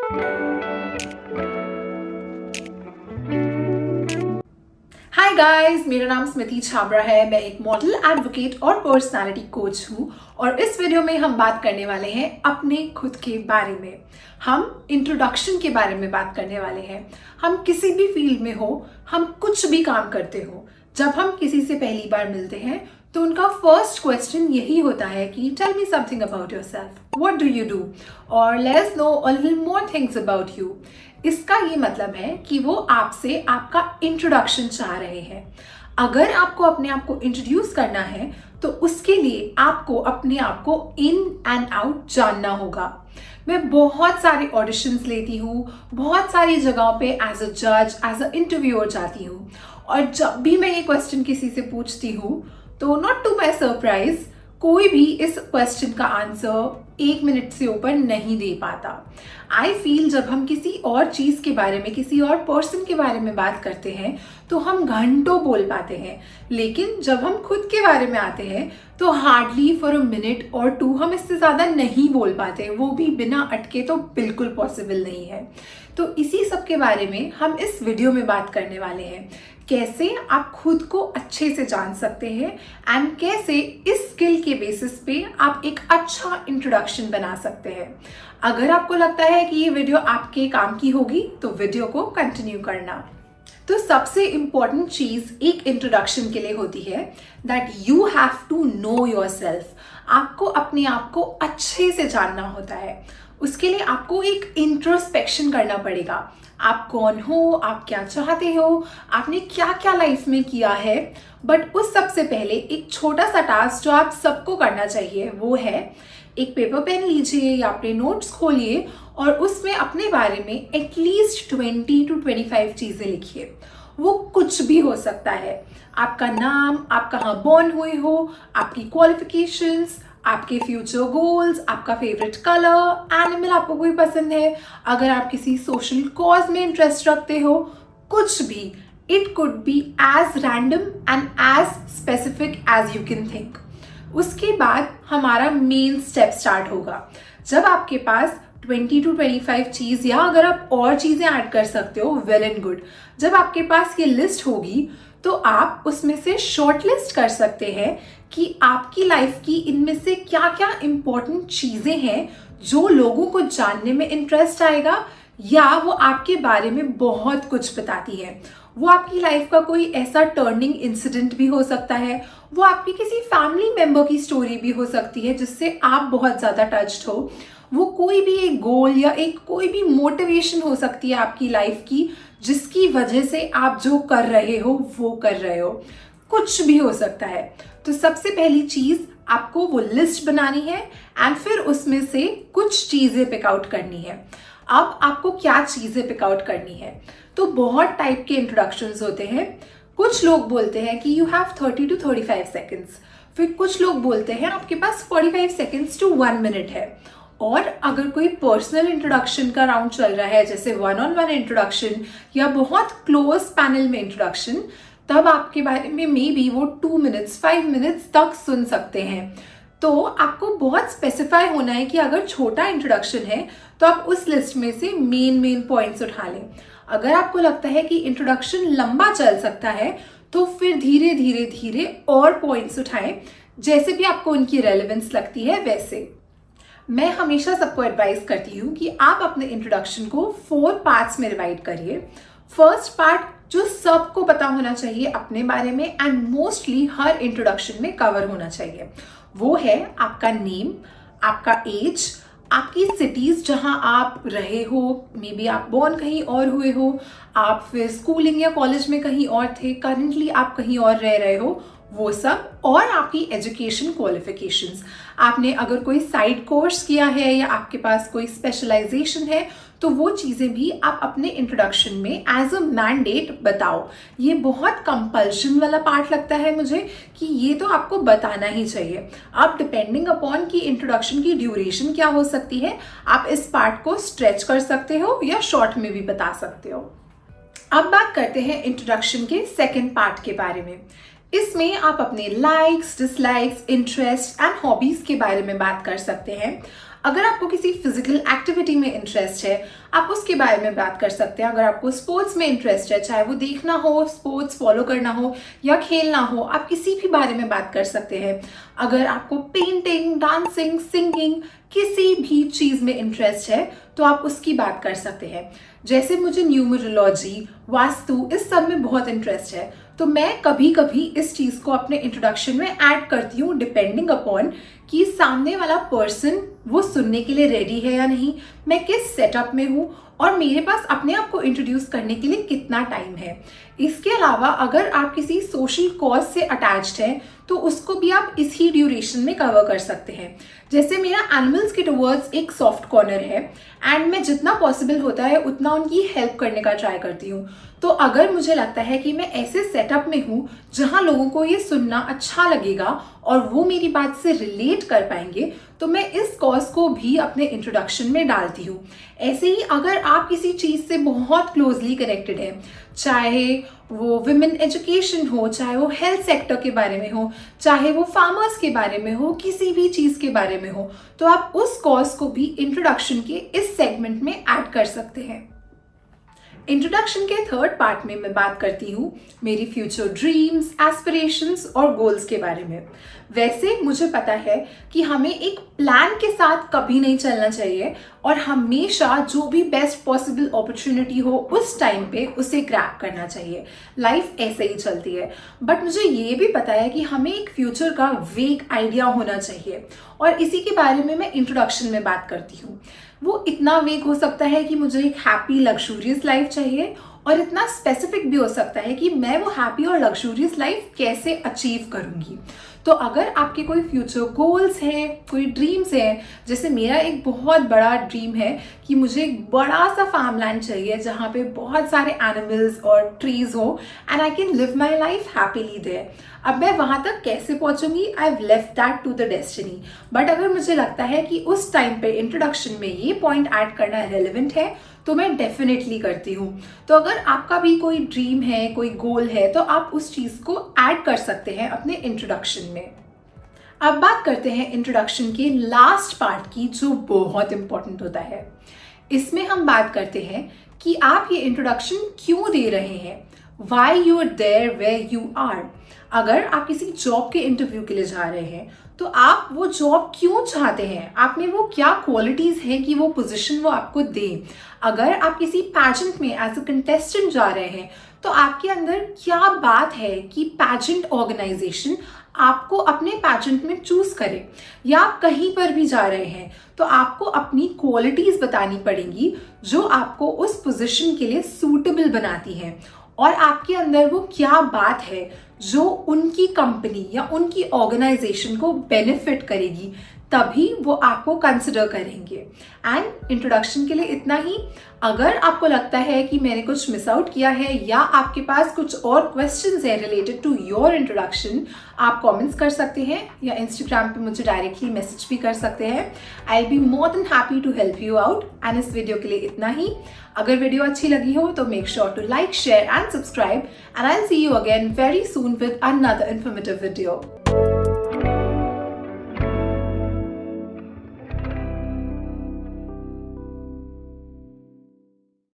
Hi guys, मेरा नाम स्मिति छाबड़ा है। मैं एक मॉडल, एडवोकेट और पर्सनालिटी कोच हूँ और इस वीडियो में हम बात करने वाले हैं अपने खुद के बारे में। हम इंट्रोडक्शन के बारे में बात करने वाले हैं। हम किसी भी फील्ड में हो, हम कुछ भी काम करते हो, जब हम किसी से पहली बार मिलते हैं तो उनका फर्स्ट क्वेश्चन यही होता है कि tell me something about yourself, what do you do, और let us know a little more things about you. इसका ये मतलब है कि वो आपसे आपका इंट्रोडक्शन चाह रहे हैं। अगर आपको अपने आप को इंट्रोड्यूस करना है तो उसके लिए आपको अपने आप को इन एंड आउट जानना होगा। मैं बहुत सारे ऑडिशंस लेती हूँ, बहुत सारी जगहों पे एज अ जज, एज अ इंटरव्यूअर जाती हूँ, और जब भी मैं ये क्वेश्चन किसी से पूछती हूँ तो नॉट टू माई सरप्राइज कोई भी इस क्वेश्चन का आंसर 1 मिनट से ऊपर नहीं दे पाता। आई फील जब हम किसी और चीज़ के बारे में, किसी और पर्सन के बारे में बात करते हैं तो हम घंटों बोल पाते हैं, लेकिन जब हम खुद के बारे में आते हैं तो हार्डली फॉर अ मिनट और 2 हम इससे ज़्यादा नहीं बोल पाते, वो भी बिना अटके तो बिल्कुल पॉसिबल नहीं है। तो इसी सब के बारे में हम इस वीडियो में बात करने वाले हैं। कैसे आप खुद को अच्छे से जान सकते हैं एंड कैसे इस स्किल के बेसिस पे आप एक अच्छा इंट्रोडक्शन बना सकते हैं। अगर आपको लगता है कि ये वीडियो आपके काम की होगी तो वीडियो को कंटिन्यू करना। तो सबसे इम्पॉर्टेंट चीज़ एक इंट्रोडक्शन के लिए होती है that you have to know yourself. आपको अपने आप को अच्छे से जानना होता है। उसके लिए आपको एक इंट्रोस्पेक्शन करना पड़ेगा। आप कौन हो, आप क्या चाहते हो, आपने क्या क्या लाइफ में किया है। बट उस सबसे पहले एक छोटा सा टास्क जो आप सबको करना चाहिए वो है एक पेपर पेन लीजिए या अपने नोट्स खोलिए और उसमें अपने बारे में एटलीस्ट 20 to 25 चीज़ें लिखिए। वो कुछ भी हो सकता है। आपका नाम, आप कहाँ बॉर्न हुए हो, आपकी क्वालिफिकेशंस, आपके फ्यूचर गोल्स, आपका फेवरेट कलर, एनिमल आपको कोई पसंद है, अगर आप किसी सोशल कॉज में इंटरेस्ट रखते हो, कुछ भी। It could be as random and as specific as you can think. उसके बाद हमारा मेन स्टेप स्टार्ट होगा। जब आपके पास 20 to 25 चीज़, या अगर आप और चीज़ें ऐड कर सकते हो, वेल एंड गुड। जब आपके पास ये लिस्ट होगी तो आप उसमें से शॉर्ट लिस्ट कर सकते हैं कि आपकी लाइफ की इनमें से क्या क्या इंपॉर्टेंट चीज़ें हैं जो लोगों को जानने में इंटरेस्ट आएगा, या वो आपके बारे में बहुत कुछ बताती है। वो आपकी लाइफ का कोई ऐसा टर्निंग इंसिडेंट भी हो सकता है, वो आपकी किसी फैमिली मेंबर की स्टोरी भी हो सकती है जिससे आप बहुत ज़्यादा टच्ड हो, वो कोई भी एक गोल या एक कोई भी मोटिवेशन हो सकती है आपकी लाइफ की जिसकी वजह से आप जो कर रहे हो वो कर रहे हो। कुछ भी हो सकता है। तो सबसे पहली चीज़ आपको वो लिस्ट बनानी है एंड फिर उसमें से कुछ चीज़ें पिक आउट करनी है। अब आपको क्या चीज़ें पिक आउट करनी है, तो बहुत टाइप के इंट्रोडक्शंस होते हैं। कुछ लोग बोलते हैं कि यू हैव 30 to 35 सेकेंड्स, फिर कुछ लोग बोलते हैं आपके पास 45 सेकेंड्स to 1 मिनट है। और अगर कोई पर्सनल इंट्रोडक्शन का राउंड चल रहा है, जैसे 1-on-1 इंट्रोडक्शन या बहुत क्लोज पैनल में इंट्रोडक्शन, तब आपके बारे में मे बी वो 2 मिनट्स 5 मिनट्स तक सुन सकते हैं। तो आपको बहुत स्पेसिफाई होना है कि अगर छोटा इंट्रोडक्शन है तो आप उस लिस्ट में से मेन पॉइंट्स उठा लें। अगर आपको लगता है कि इंट्रोडक्शन लंबा चल सकता है तो फिर धीरे धीरे और पॉइंट्स उठाएं, जैसे भी आपको उनकी रेलेवेंस लगती है वैसे। मैं हमेशा सबको एडवाइस करती हूँ कि आप अपने इंट्रोडक्शन को 4 पार्ट्स में डिवाइड करिए। फर्स्ट पार्ट जो सबको पता होना चाहिए अपने बारे में एंड मोस्टली हर इंट्रोडक्शन में कवर होना चाहिए, वो है आपका नेम, आपका एज, आपकी सिटीज़ जहाँ आप रहे हो, मे बी आप बॉर्न कहीं और हुए हो, आप फिर स्कूलिंग या कॉलेज में कहीं और थे, करंटली आप कहीं और रह रहे हो, वो सब, और आपकी एजुकेशन क्वालिफिकेशंस। आपने अगर कोई साइड कोर्स किया है या आपके पास कोई स्पेशलाइजेशन है तो वो चीज़ें भी आप अपने इंट्रोडक्शन में एज अ मैंडेट बताओ। ये बहुत कंपल्शन वाला पार्ट लगता है मुझे कि ये तो आपको बताना ही चाहिए। अब डिपेंडिंग अपॉन कि इंट्रोडक्शन की ड्यूरेशन क्या हो सकती है, आप इस पार्ट को स्ट्रेच कर सकते हो या शॉर्ट में भी बता सकते हो। अब बात करते हैं इंट्रोडक्शन के सेकेंड पार्ट के बारे में। इसमें आप अपने likes, dislikes, interest and hobbies के बारे में बात कर सकते हैं। अगर आपको किसी फिजिकल एक्टिविटी में इंटरेस्ट है, आप उसके बारे में बात कर सकते हैं। अगर आपको स्पोर्ट्स में इंटरेस्ट है, चाहे वो देखना हो, स्पोर्ट्स फॉलो करना हो या खेलना हो, आप किसी भी बारे में बात कर सकते हैं। अगर आपको पेंटिंग, डांसिंग, सिंगिंग, किसी भी चीज़ में इंटरेस्ट है तो आप उसकी बात कर सकते हैं। जैसे मुझे न्यूमरोलॉजी, वास्तु, इस सब में बहुत इंटरेस्ट है, तो मैं कभी कभी इस चीज़ को अपने इंट्रोडक्शन में ऐड करती हूँ, डिपेंडिंग अपॉन कि सामने वाला पर्सन वो सुनने के लिए रेडी है या नहीं, मैं किस सेटअप में हूँ और मेरे पास अपने आप को इंट्रोड्यूस करने के लिए कितना टाइम है। इसके अलावा अगर आप किसी सोशल कॉज से अटैच्ड हैं तो उसको भी आप इसी ड्यूरेशन में कवर कर सकते हैं। जैसे मेरा एनिमल्स के टुवर्ड्स एक सॉफ्ट कॉर्नर है एंड मैं जितना पॉसिबल होता है उतना उनकी हेल्प करने का ट्राई करती हूँ। तो अगर मुझे लगता है कि मैं ऐसे सेटअप में हूँ जहाँ लोगों को ये सुनना अच्छा लगेगा और वो मेरी बात से रिलेट कर पाएंगे, तो मैं इस कॉज को भी अपने इंट्रोडक्शन में डालती हूँ। ऐसे ही अगर आप किसी चीज़ से बहुत क्लोजली कनेक्टेड हैं, चाहे वो विमेन एजुकेशन हो, चाहे वो हेल्थ सेक्टर के बारे में हो, चाहे वो फार्मर्स के बारे में हो, किसी भी चीज़ के बारे में हो, तो आप उस कॉज को भी इंट्रोडक्शन के इस सेगमेंट में ऐड कर सकते हैं। इंट्रोडक्शन के थर्ड पार्ट में मैं बात करती हूँ मेरी फ्यूचर ड्रीम्स, एस्पिरेशंस और गोल्स के बारे में। वैसे मुझे पता है कि हमें एक प्लान के साथ कभी नहीं चलना चाहिए और हमेशा जो भी बेस्ट पॉसिबल अपॉर्चुनिटी हो उस टाइम पे उसे ग्रैब करना चाहिए। लाइफ ऐसे ही चलती है, बट मुझे ये भी पता है कि हमें एक फ्यूचर का वेग आइडिया होना चाहिए और इसी के बारे में मैं इंट्रोडक्शन में बात करती हूँ। वो इतना वेग हो सकता है कि मुझे एक हैप्पी लग्जूरियस लाइफ चाहिए और इतना स्पेसिफिक भी हो सकता है कि मैं वो हैप्पी और लग्जूरियस लाइफ कैसे अचीव करूंगी। तो अगर आपके कोई फ्यूचर गोल्स हैं, कोई ड्रीम्स हैं, जैसे मेरा एक बहुत बड़ा ड्रीम है कि मुझे एक बड़ा सा फार्म लैंड चाहिए जहाँ पे बहुत सारे एनिमल्स और ट्रीज हो and I can live my life happily there. अब मैं वहाँ तक कैसे पहुँचूंगी, I have left that to the destiny. But अगर मुझे लगता है कि उस टाइम पे इंट्रोडक्शन में ये पॉइंट ऐड करना रेलिवेंट है तो मैं डेफिनेटली करती हूँ। तो अगर आपका भी कोई ड्रीम है, कोई गोल है, तो आप उस चीज़ को ऐड कर सकते हैं अपने इंट्रोडक्शन में। अब बात करते हैं इंट्रोडक्शन के लास्ट पार्ट की, जो बहुत इंपॉर्टेंट होता है। इसमें हम बात करते हैं कि आप ये इंट्रोडक्शन क्यों दे रहे हैं, why you are there where you are. अगर आप किसी जॉब के इंटरव्यू के लिए जा रहे हैं तो आप वो जॉब क्यों चाहते हैं, आप में वो क्या क्वालिटीज़ हैं कि वो पोजीशन वो आपको दें। अगर आप किसी पैजेंट में एज अ कंटेस्टेंट जा रहे हैं तो आपके अंदर क्या बात है कि पैजेंट ऑर्गेनाइजेशन आपको अपने पैजेंट में चूज करे, या आप कहीं पर भी जा रहे हैं तो आपको अपनी क्वालिटीज़ बतानी पड़ेंगी जो आपको उस पोजीशन के लिए सूटेबल बनाती हैं और आपके अंदर वो क्या बात है जो उनकी कंपनी या उनकी ऑर्गेनाइजेशन को बेनिफिट करेगी, तभी वो आपको कंसिडर करेंगे। एंड इंट्रोडक्शन के लिए इतना ही। अगर आपको लगता है कि मैंने कुछ मिस आउट किया है या आपके पास कुछ और क्वेश्चंस हैं रिलेटेड टू योर इंट्रोडक्शन, आप कमेंट्स कर सकते हैं या इंस्टाग्राम पे मुझे डायरेक्टली मैसेज भी कर सकते हैं। I will be more than happy to help you out. And इस वीडियो के लिए इतना ही। अगर वीडियो अच्छी लगी हो तो make sure to like, share and subscribe, and I will see you again very soon with another informative video.